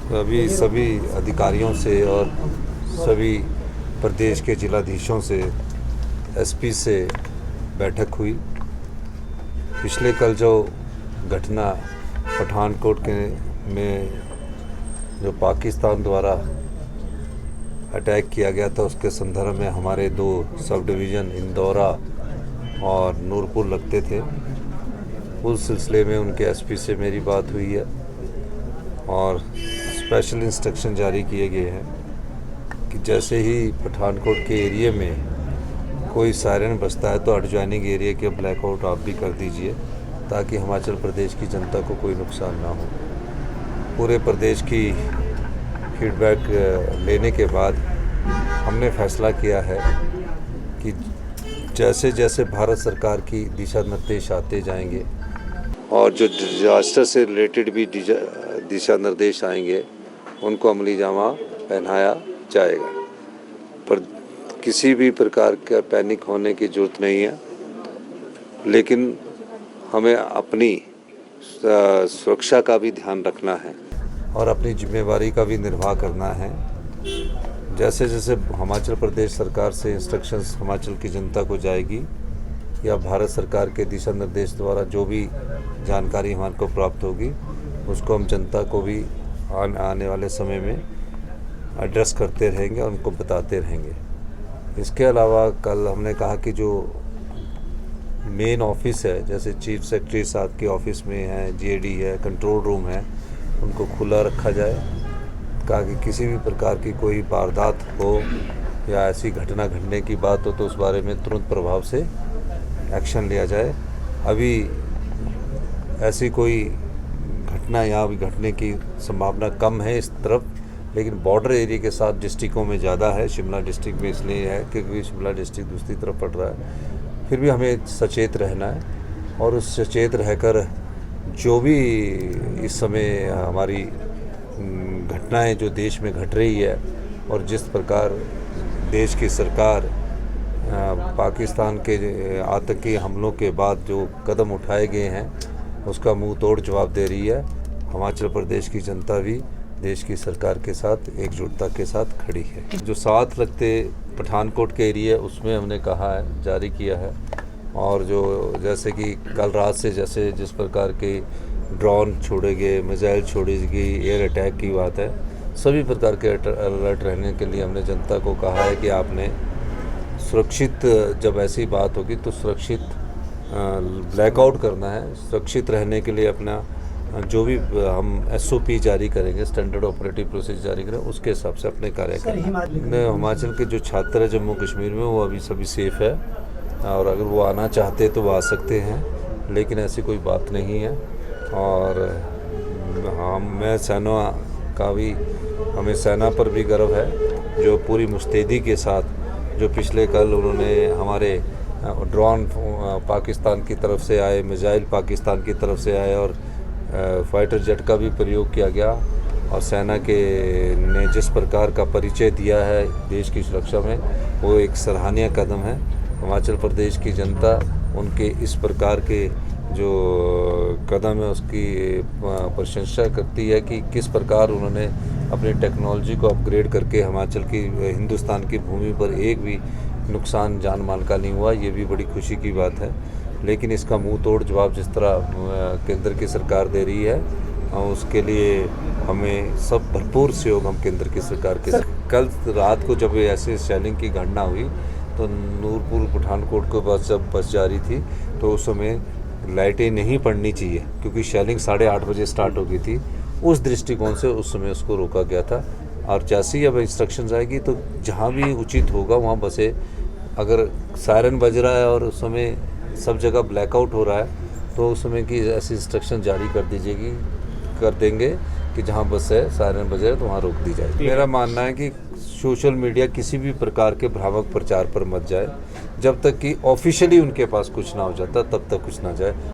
अभी सभी अधिकारियों से और सभी प्रदेश के जिलाधीशों से, एसपी से बैठक हुई। पिछले कल जो घटना पठानकोट के में जो पाकिस्तान द्वारा अटैक किया गया था, उसके संदर्भ में हमारे 2 सब डिवीज़न इंदौरा और नूरपुर लगते थे। उस सिलसिले में उनके एसपी से मेरी बात हुई है और स्पेशल इंस्ट्रक्शन जारी किए गए हैं कि जैसे ही पठानकोट के एरिया में कोई सायरन बजता है तो एडजॉइनिंग एरिया के ब्लैकआउट आप भी कर दीजिए, ताकि हिमाचल प्रदेश की जनता को कोई नुकसान ना हो। पूरे प्रदेश की फीडबैक लेने के बाद हमने फैसला किया है कि जैसे जैसे भारत सरकार की दिशा निर्देश आते जाएंगे और जो डिजास्टर से रिलेटेड भी दिशा निर्देश आएंगे, उनको अमली जामा पहनाया जाएगा। पर किसी भी प्रकार का पैनिक होने की ज़रूरत नहीं है, लेकिन हमें अपनी सुरक्षा का भी ध्यान रखना है और अपनी जिम्मेवारी का भी निर्वाह करना है। जैसे जैसे हिमाचल प्रदेश सरकार से इंस्ट्रक्शंस हिमाचल की जनता को जाएगी या भारत सरकार के दिशा निर्देश द्वारा जो भी जानकारी हमारे को प्राप्त होगी, उसको हम जनता को भी आने वाले समय में एड्रेस करते रहेंगे और उनको बताते रहेंगे। इसके अलावा कल हमने कहा कि जो मेन ऑफिस है, जैसे चीफ सेक्रेटरी साहब के ऑफिस में है, जीएडी है, कंट्रोल रूम है, उनको खुला रखा जाए ताकि किसी भी प्रकार की कोई वारदात हो या ऐसी घटना घटने की बात हो तो उस बारे में तुरंत प्रभाव से एक्शन लिया जाए। अभी ऐसी कोई घटना यहाँ भी घटने की संभावना कम है इस तरफ, लेकिन बॉर्डर एरिया के साथ डिस्ट्रिक्टों में ज़्यादा है। शिमला डिस्ट्रिक्ट में इसलिए है क्योंकि शिमला डिस्ट्रिक्ट दूसरी तरफ पड़ रहा है। फिर भी हमें सचेत रहना है और उस सचेत रहकर जो भी इस समय हमारी घटनाएं जो देश में घट रही है और जिस प्रकार देश की सरकार पाकिस्तान के आतंकी हमलों के बाद जो कदम उठाए गए हैं उसका मुंह तोड़ जवाब दे रही है, हिमाचल प्रदेश की जनता भी देश की सरकार के साथ एकजुटता के साथ खड़ी है। जो साथ लगते पठानकोट के एरिया उसमें हमने कहा है, जारी किया है, और जो जैसे कि कल रात से जैसे जिस प्रकार के ड्रोन छोड़े गए, मिसाइल छोड़ी गई, एयर अटैक की बात है, सभी प्रकार के अलर्ट रहने के लिए हमने जनता को कहा है कि आपने सुरक्षित, जब ऐसी बात होगी तो सुरक्षित ब्लैकआउट करना है। सुरक्षित रहने के लिए अपना जो भी हम SOP जारी करेंगे, स्टैंडर्ड ऑपरेटिव प्रोसीजर जारी करें, उसके हिसाब से अपने कार्य करें। हिमाचल के जो छात्र हैं जम्मू कश्मीर में वो अभी सभी सेफ़ है और अगर वो आना चाहते तो वो आ सकते हैं, लेकिन ऐसी कोई बात नहीं है। और मैं सेना का भी, हमें सेना पर भी गर्व है जो पूरी मुस्तैदी के साथ जो पिछले कल उन्होंने हमारे ड्रोन पाकिस्तान की तरफ से आए, मिसाइल पाकिस्तान की तरफ से आए और फाइटर जेट का भी प्रयोग किया गया और सेना के ने जिस प्रकार का परिचय दिया है देश की सुरक्षा में, वो एक सराहनीय कदम है। हिमाचल प्रदेश की जनता उनके इस प्रकार के जो कदम है उसकी प्रशंसा करती है कि किस प्रकार उन्होंने अपनी टेक्नोलॉजी को अपग्रेड करके हिमाचल की, हिंदुस्तान की भूमि पर एक भी नुकसान जान माल का नहीं हुआ। ये भी बड़ी खुशी की बात है, लेकिन इसका मुंह तोड़ जवाब जिस तरह केंद्र की सरकार दे रही है उसके लिए हमें सब भरपूर सहयोग हम केंद्र की सरकार के कल रात को जब ऐसे शेलिंग की घटना हुई तो नूरपुर पठानकोट के पास जब बस जा रही थी तो उस समय लाइटें नहीं पड़नी चाहिए क्योंकि शेलिंग 8:30 बजे स्टार्ट हो गई थी। उस दृष्टिकोण से उस समय उसको रोका गया था और जैसे ही अब इंस्ट्रक्शंस आएगी तो जहाँ भी उचित होगा वहाँ बसें, अगर सायरन बज रहा है और उस समय सब जगह ब्लैकआउट हो रहा है तो उस समय की ऐसी इंस्ट्रक्शन जारी कर देंगे कि जहाँ बस है सायरन बज रहा है तो वहाँ रोक दी जाए। मेरा मानना है कि सोशल मीडिया किसी भी प्रकार के भ्रामक प्रचार पर मत जाए, जब तक कि ऑफिशियली उनके पास कुछ ना हो जाता तब तक कुछ ना जाए।